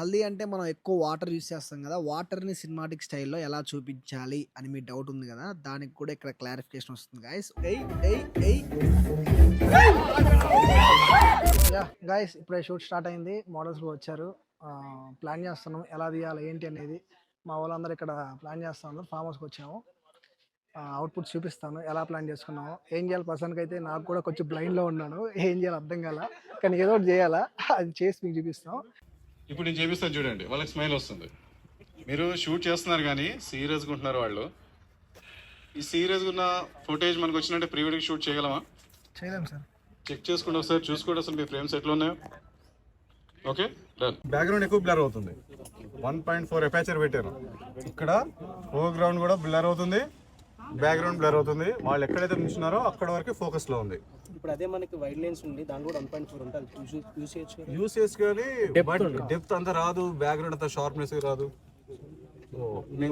హల్దీ అంటే మనం ఎక్కువ వాటర్ యూస్ చేస్తాం కదా, వాటర్ని సినిమాటిక్ స్టైల్లో ఎలా చూపించాలి అని మీ డౌట్ ఉంది కదా, దానికి కూడా ఇక్కడ క్లారిఫికేషన్ వస్తుంది గైస్. గైస్ ఇప్పుడే షూట్ స్టార్ట్ అయింది, మోడల్స్ వచ్చారు. ప్లాన్ చేస్తున్నాం ఎలా తీయాలి ఏంటి అనేది. మా వాళ్ళందరూ ఇక్కడ ప్లాన్ చేస్తాను, ఫామ్ హౌస్కి వచ్చాము. అవుట్పుట్ చూపిస్తాను ఎలా ప్లాన్ చేసుకున్నాము, ఏం చేయాలి. పర్సన్కి అయితే నాకు కూడా కొంచెం బ్లైండ్లో ఉన్నాను, ఏం చేయాలి అర్థం కాల, కానీ ఏదో ఒకటి చేయాలా, అది చేసి మీకు చూపిస్తాం. ఇప్పుడు నేను చేపిస్తాను చూడండి, వాళ్ళకి స్మైల్ వస్తుంది. మీరు షూట్ చేస్తున్నారు కానీ సీరియస్గా ఉంటున్నారు వాళ్ళు. ఈ సీరియస్గా ఉన్న ఫుటేజ్ మనకు వచ్చినట్టే ప్రీ వెడ్డింగ్ షూట్ చేయగలమా? చేయలేం సార్. చెక్ చేసుకోండి ఒకసారి, చూసుకోండి అసలు మీ ఫ్రేమ్స్ ఎట్లా ఉన్నాయో. Okay done. బ్యాక్గ్రౌండ్ ఎక్కువ బ్లర్ అవుతుంది, 1.4 ఎపేచర్ పెట్టాను. ఇక్కడ ఫోర్గ్రౌండ్ కూడా బ్లర్ అవుతుంది, బ్యాక్గ్రౌండ్ బ్లర్ అవుతుంది. వాళ్ళు ఎక్కడైతే నిల్చున్నారో అక్కడ వరకు ఫోకస్ లో ఉంది. ఇప్పుడు అదే మనకి వైడ్ లెన్స్ ఉంది, దాని కూడా 1.4 ఉంటుంది, యూస్ చేసి కానీ బట్ డెప్త్ అంతా రాదు, బ్యాక్గ్రౌండ్ అంతా షార్ప్నెస్ రాదు.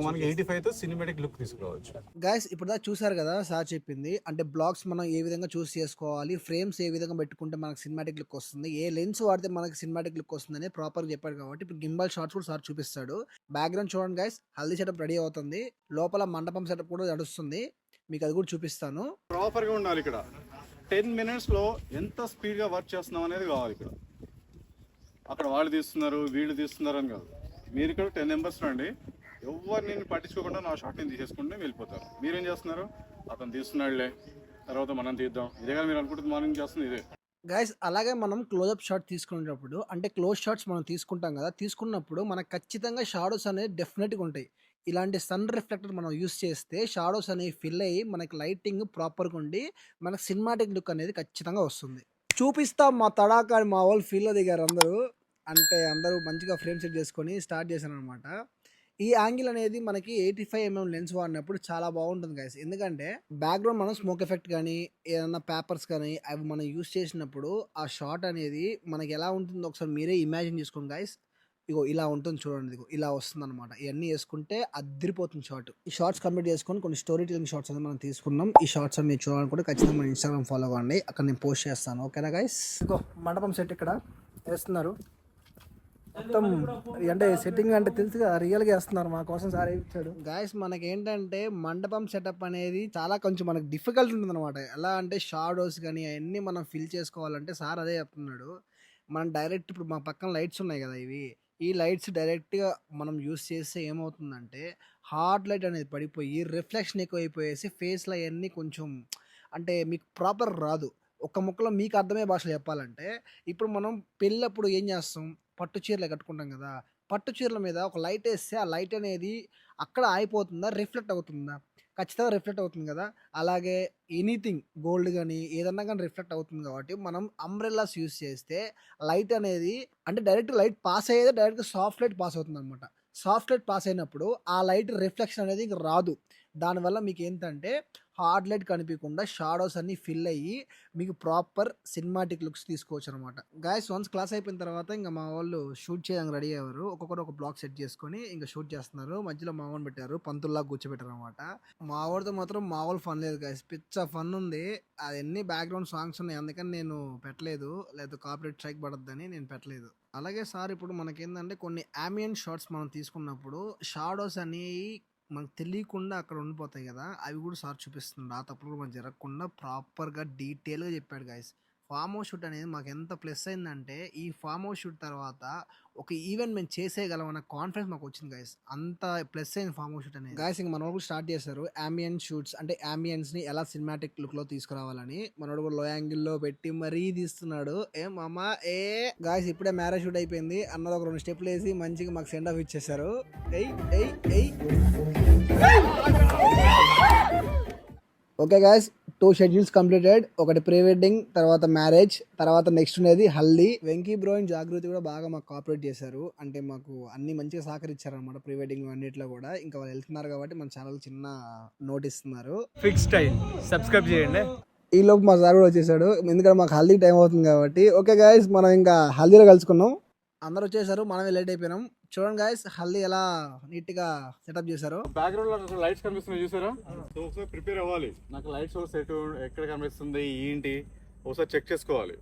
మనకి 85 తో సినిమాటిక్ లుక్ తీసుకురావచ్చు. గైస్ ఇప్పుడు దాకా చూసారు కదా సార్ చెప్పింది, అంటే బ్లాగ్స్ మనం ఏ విధంగా చూస్ చేసుకోవాలి, ఫ్రేమ్స్ ఏ విధంగా పెట్టుకుంటే మనకు సినిమాటిక్ లుక్ వస్తుంది, ఏ లెన్స్ వాడితే మనకి సినిమాటిక్ లుక్ వస్తుంది అని ప్రాపర్గా చెప్పాడు. కాబట్టి ఇప్పుడు గింబల్ షాట్స్ కూడా సార్ చూపిస్తాడు. బ్యాక్గ్రౌండ్ చూడండి గైస్, హల్దీ సెటప్ రెడీ అవుతుంది, లోపల మండపం సెటప్ కూడా నడుస్తుంది, మీకు అది కూడా చూపిస్తాను. ప్రాపర్ గా ఉండాలి. ఇక్కడ 10 minutes లో ఎంత స్పీడ్ గా వర్క్ చేస్తున్నాం అనేది కావాలి. ఇక్కడ అక్కడ వాళ్ళు తీస్తున్నారు వీళ్ళు తీస్తున్నారు అని కాదు, మీరు ఇక్కడ 10 members రండి, ఎవరు నేను పట్టించుకోకుండా నా షాట్ నేను తీసేసుకుంటే వెళ్ళిపోతారు. మీరేం చేస్తున్నారు, అతను తీస్తున్నాడులే తర్వాత మనం తీద్దాం, ఇదే కదా మీరు అనుకుంటుంది, మార్నింగ్ చేస్తుంది ఇదే. గైస్ అలాగే మనం క్లోజ్అప్ షాట్ తీసుకునేటప్పుడు, అంటే క్లోజ్ షాట్స్ మనం తీసుకుంటాం కదా, తీసుకున్నప్పుడు మనకు ఖచ్చితంగా షాడోస్ అనేది డెఫినెట్గా ఉంటాయి. ఇలాంటి సన్ రిఫ్లెక్టర్ మనం యూస్ చేస్తే షాడోస్ అనేవి ఫిల్ అయ్యి మనకి లైటింగ్ ప్రాపర్గా ఉండి మనకు సినిమాటిక్ లుక్ అనేది ఖచ్చితంగా వస్తుంది. చూపిస్తాం మా తడాకా అని మా వాళ్ళు ఫీల్లో దిగారు అందరూ. అంటే అందరూ మంచిగా ఫ్రేమ్ సెట్ చేసుకొని స్టార్ట్ చేశాను అనమాట. ఈ యాంగిల్ అనేది మనకి 85mm లెన్స్ వాడినప్పుడు చాలా బాగుంటుంది గైస్. ఎందుకంటే బ్యాక్గ్రౌండ్ మనం స్మోక్ ఎఫెక్ట్ కానీ ఏదన్నా పేపర్స్ కానీ అవి మనం యూస్ చేసినప్పుడు ఆ షాట్ అనేది మనకి ఎలా ఉంటుందో ఒకసారి మీరే ఇమాజిన్ చేసుకోండి గైస్. ఇగో ఇలా ఉంటుంది చూడండి, ఇగో ఇలా వస్తుంది అనమాట. ఇవన్నీ వేసుకుంటే అద్దరిపోతుంది షార్ట్. ఈ షార్ట్స్ కంప్లీట్ చేసుకొని కొన్ని స్టోరీ టెలింగ్ షార్ట్స్ అనేది మనం తీసుకున్నాం. ఈ షార్ట్స్ అన్ని మీరు చూడాలనుకుంటే ఖచ్చితంగా మన ఇన్స్టాగ్రామ్ ఫాలో అవ్వండి, అక్కడ నేను పోస్ట్ చేస్తాను. ఓకేనా గైస్? ఇగో మండపం సెట్ ఇక్కడ వేస్తున్నారు మొత్తం, అంటే సెట్టింగ్ అంటే తెలుసు కదా, రియల్గా వేస్తున్నారు మా కోసం సార్ ఇచ్చాడు. గాయస్ మనకి ఏంటంటే మండపం సెటప్ అనేది చాలా కొంచెం మనకు డిఫికల్ట్ ఉంటుంది అనమాట. ఎలా అంటే షాడోస్ కానీ అవన్నీ మనం ఫిల్ చేసుకోవాలంటే సార్ అదే చెప్తున్నాడు. మనం డైరెక్ట్ ఇప్పుడు మా పక్కన లైట్స్ ఉన్నాయి కదా, ఈ లైట్స్ డైరెక్ట్గా మనం యూస్ చేస్తే ఏమవుతుందంటే హార్డ్ లైట్ అనేది పడిపోయి రిఫ్లెక్షన్ ఎక్కువ అయిపోయేసి ఫేస్లో అవన్నీ కొంచెం అంటే మీకు ప్రాపర్ రాదు. ఒక ముక్కలో మీకు అర్థమయ్యే భాషలో చెప్పాలంటే, ఇప్పుడు మనం పెళ్ళప్పుడు ఏం చేస్తాం, పట్టు చీరలు కట్టుకుంటాం కదా, పట్టు చీరల మీద ఒక లైట్ వేస్తే ఆ లైట్ అనేది అక్కడ ఆగిపోతుందా, రిఫ్లెక్ట్ అవుతుందా? ఖచ్చితంగా రిఫ్లెక్ట్ అవుతుంది కదా. అలాగే ఎనీథింగ్ గోల్డ్ కానీ ఏదన్నా కానీ రిఫ్లెక్ట్ అవుతుంది. కాబట్టి మనం అంబ్రెల్లాస్ యూస్ చేస్తే లైట్ అనేది అంటే డైరెక్ట్ లైట్ పాస్ అయ్యేది డైరెక్ట్ సాఫ్ట్ లైట్ పాస్ అవుతుంది అనమాట. సాఫ్ట్ లైట్ పాస్ అయినప్పుడు ఆ లైట్ రిఫ్లెక్షన్ అనేది ఇంక రాదు. దానివల్ల మీకు ఏంటంటే హార్డ్ లైట్ కనిపించకుండా షాడోస్ అన్ని ఫిల్ అయ్యి మీకు ప్రాపర్ సినిమాటిక్ లుక్స్ తీసుకోవచ్చు అనమాట. గాయస్ వన్స్ క్లాస్ అయిపోయిన తర్వాత ఇంకా మా వాళ్ళు షూట్ చేయడానికి రెడీ అయ్యారు. ఒక్కొక్కరు ఒక బ్లాక్ సెట్ చేసుకొని ఇంకా షూట్ చేస్తున్నారు. మధ్యలో మా వాడిని పెట్టారు, పంతుల్లా కూర్చోబెట్టారు అనమాట. మా వాడితో మాత్రం మా వాళ్ళు ఫన్ లేదు గాయస్, పిచ్చ ఫన్ ఉంది. అవన్నీ బ్యాక్గ్రౌండ్ సాంగ్స్ ఉన్నాయి, అందుకని నేను పెట్టలేదు, లేదా కాపీరైట్ స్ట్రైక్ పడద్దని నేను పెట్టలేదు. అలాగే సార్ ఇప్పుడు మనకేంటంటే కొన్ని ambient షాట్స్ మనం తీసుకున్నప్పుడు షాడోస్ అనేవి మనకు తెలియకుండా అక్కడ ఉండిపోతాయి కదా, అవి కూడా సార్ చూపిస్తుంది. ఆ తప్పులు కూడా మనకు జరగకుండా ప్రాపర్గా డీటెయిల్గా చెప్పాడు గైస్. ఫామ్ హౌస్ షూట్ అనేది మాకు ఎంత ప్లస్ అయిందంటే, ఈ ఫామ్ హౌస్ షూట్ తర్వాత ఒక ఈవెంట్ మేము చేసేయగలం అన్న కాన్ఫిడెన్స్ మాకు వచ్చింది గైస్. అంత ప్లస్ అయింది ఫామ్ హౌస్ షూట్ అనేది. గైస్ ఇంకా మనోడు కూడా స్టార్ట్ చేశారు ambient షూట్స్, అంటే ambience-ని ఎలా సినిమాటిక్ లుక్లో తీసుకురావాలని. మనోడు కూడా లో యాంగిల్లో పెట్టి మరీ తీస్తున్నాడు. మామా గాయస్ ఇప్పుడే మ్యారేజ్ షూట్ అయిపోయింది, అన్నది ఒక 2 స్టెప్లు వేసి మంచిగా మాకు సెండ్ ఆఫ్ ఇచ్చేసారు. Okay guys, 2 schedules completed. ఒకటి ప్రీ వెడ్డింగ్, తర్వాత మ్యారేజ్, తర్వాత నెక్స్ట్ ఉండేది హల్దీ. వెంకీ బ్రో అండ్ జాగృతి కూడా బాగా మాకు కోఆపరేట్ చేశారు, అంటే మాకు అన్ని మంచిగా సహకరించారు అనమాట. ప్రీ వెడ్డింగ్ అన్నిట్లో కూడా ఇంకా వాళ్ళు వెళ్తున్నారు కాబట్టి మన ఛానల్ చిన్న నోట్ ఇస్తున్నారు. ఫిక్స్ స్టైల్ సబ్స్క్రైబ్ చేయండి. ఈ లోపు మా సార్ కూడా వచ్చేసాడు, ఎందుకంటే మాకు హల్దీ టైం అవుతుంది కాబట్టి. ఓకే గాయస్ మనం ఇంకా హల్దీలో కలుసుకున్నాం. అందరూ వచ్చేసారు, మనమే లేట్ అయిపోయినాం. చూడండి గాయస్ హల్దీ ఎలా నీట్ గా సెటప్ చేశారు. బ్యాక్గ్రౌండ్ లో లైట్స్ కనిపిస్తున్నాయి చూసారా, సో ఒకసారి ప్రిపేర్ అవ్వాలి. నాకు లైట్ సోర్స్ ఎక్కడ కనిపిస్తుంది ఏంటి ఒకసారి చెక్ చేసుకోవాలి.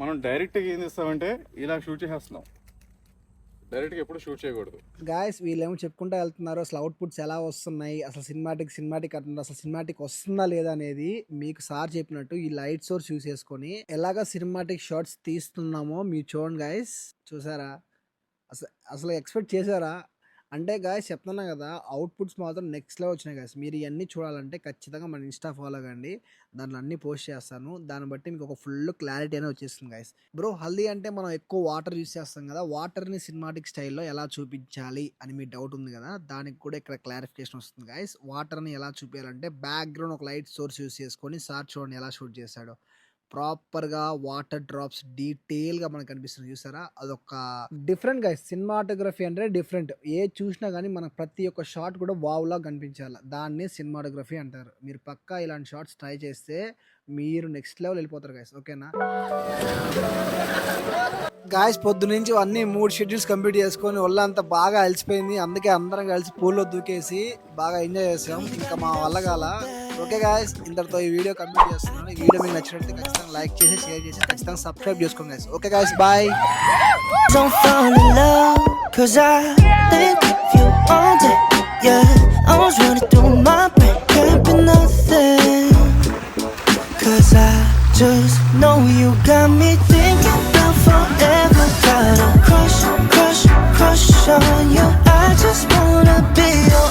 మనం డైరెక్ట్గా ఏం చేస్తామంటే ఇలా షూట్ చేసేస్తున్నాం, డైరెక్ట్గా ఎప్పుడు షూట్ చేయకూడదు. గాయస్ వీళ్ళేమో చెప్పుకుంటూ వెళ్తున్నారు అసలు అవుట్పుట్స్ ఎలా వస్తున్నాయి, అసలు సినిమాటిక్ అంటున్నారు, అసలు సినిమాటిక్ వస్తుందా లేదా అనేది మీకు సార్ చెప్పినట్టు ఈ లైట్ సోర్స్ యూస్ చేసుకొని ఎలాగ సినిమాటిక్ షార్ట్స్ తీస్తున్నామో మీరు చూడండి గాయస్. చూసారా అసలు ఎక్స్పెక్ట్ చేశారా? అంటే గాయస్ చెప్తున్నా కదా, అవుట్పుట్స్ మాత్రం నెక్స్ట్ లెవెల్ వచ్చినాయి గాయస్. మీరు ఇవన్నీ చూడాలంటే ఖచ్చితంగా మన ఇన్స్టా ఫాలో కండి, దాంట్లో అన్నీ పోస్ట్ చేస్తాను. దాన్ని బట్టి మీకు ఒక ఫుల్ క్లారిటీ అనేది వచ్చేస్తుంది గాయస్. బ్రో హల్దీ అంటే మనం ఎక్కువ వాటర్ యూస్ చేస్తాం కదా, వాటర్ని సినిమాటిక్ స్టైల్లో ఎలా చూపించాలి అని మీ డౌట్ ఉంది కదా, దానికి కూడా ఇక్కడ క్లారిఫికేషన్ వస్తుంది గాయస్. వాటర్ని ఎలా చూపించాలంటే బ్యాక్గ్రౌండ్ ఒక లైట్ సోర్స్ యూస్ చేసుకొని సార్ చూడండి ఎలా షూట్ చేశాడో. ప్రాపర్గా వాటర్ డ్రాప్స్ డీటెయిల్గా మనకు కనిపిస్తుంది చూసారా, అదొక డిఫరెంట్ గా. సినిమాటోగ్రఫీ అంటే డిఫరెంట్, ఏ చూసినా కానీ మనకు ప్రతి ఒక్క షాట్ కూడా వావ్లా కనిపించాలి, దాన్ని సినిమాటోగ్రఫీ అంటారు. మీరు పక్కా ఇలాంటి షాట్స్ ట్రై చేస్తే మీరు నెక్స్ట్ లెవెల్ వెళ్ళిపోతారు గాయస్. ఓకేనా గాయస్, పొద్దు నుంచి అన్ని 3 షెడ్యూల్స్ కంప్లీట్ చేసుకొని ఒళ్ళంతా బాగా అలసిపోయింది, అందుకే అందరం కలిసి పూల్లో దూకేసి బాగా ఎంజాయ్ చేసాం. ఇంకా మా వల్ల కాల. ఓకే గాయస్, ఇంతటితో ఈ వీడియో కంప్లీట్ చేస్తున్నాను. ఈ వీడియో మీకు నచ్చినట్లయితే ఖచ్చితంగా లైక్ చేసి షేర్ చేసి ఖచ్చితంగా సబ్స్క్రైబ్ చేసుకోండి guys. Okay guys, bye. Don't fall in love, 'cause I think of you all day. Yeah, I was running through my brain, can't be nothing. 'Cause I just know you got me thinking about forever. Got a crush on you. I just wanna be your